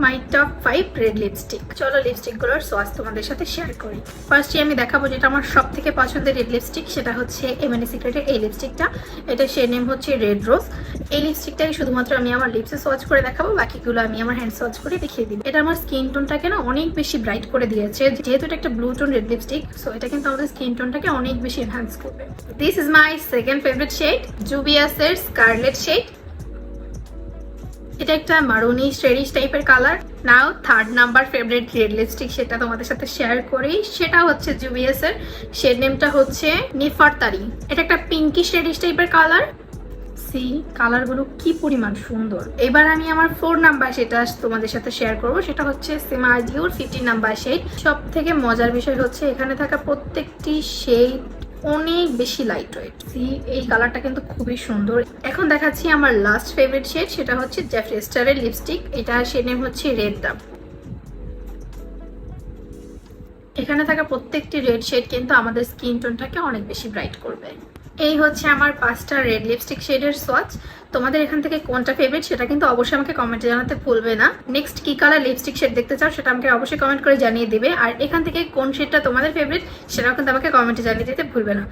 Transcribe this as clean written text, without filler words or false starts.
My top 5 red lipstick. চলো লিপস্টিকগুলোর সোয়াস তোমাদের সাথে শেয়ার করি। ফার্স্টে আমি দেখাবো যেটা আমার সব থেকে পছন্দের রেড লিপস্টিক, সেটা হচ্ছে এমএনএ সিক্রেটের এই লিপস্টিকটা। এটা শেড নেম হচ্ছে রেড রোজ। এই লিপস্টিকটাই শুধুমাত্র আমি আমার লিপসে সোয়াচ করে দেখাবো, বাকিগুলো আমি আমার হ্যান্ড সোয়াচ করে দেখিয়ে দিব। এটা আমার স্কিন টোনটাকে না অনেক বেশি ব্রাইট করে দিয়েছে, যেহেতু এটা একটা blue tone red lipstick, so এটা কিন্তু আমাদের স্কিন টোনটাকে অনেক বেশি এনহ্যান্স করবে। This is my second favourite shade, জুভিয়াসের স্কারলেট শেড। এটা একটা মারুনিশ রেডিশ টাইপের colour. Now third number favourite red lipstick, সেটা তোমাদের সাথে শেয়ার করি। সেটা হচ্ছে জুভিয়াস এর, শেড নেমটা হচ্ছে নিফারতারি। এটা একটা পিঙ্কিশ রেডিশ টাইপের কালার। সি কালারগুলো কি পরিমাণ সুন্দর। এবার আমি আমার 4 নাম্বার সেটা তোমাদের সাথে শেয়ার করব, সেটা হচ্ছে সিমাডিওর 15 নাম্বার শেড। সব থেকে মজার বিষয় হচ্ছে এখানে থাকা প্রত্যেকটি শেড অনেক বেশি লাইট ওয়েট। এই কালারটা কিন্তু খুবই সুন্দর। এখন দেখাচ্ছি আমার লাস্ট ফেভারিট শেড, সেটা হচ্ছে জেফরি স্টারের লিপস্টিক। এটা শেড নেম হচ্ছে রেড ডাব। এখানে থাকা প্রত্যেকটি রেড শেড কিন্তু আমাদের স্কিন টোনটাকে অনেক বেশি ব্রাইট করবে। এই হচ্ছে আমার 5টা রেড লিপস্টিক শেডের সোয়াচ। তোমাদের এখান থেকে কোনটা ফেভারিট সেটা কিন্তু অবশ্যই আমাকে কমেন্টে জানাতে ভুলবে না। নেক্সট কি কালার লিপস্টিক শেড দেখতে চাও সেটা আমাকে অবশ্যই কমেন্ট করে জানিয়ে দিবে। আর এখান থেকে কোন শেডটা তোমাদের ফেভারিট সেটাও কিন্তু আমাকে কমেন্টে জানিয়ে দিতে ভুলবে না।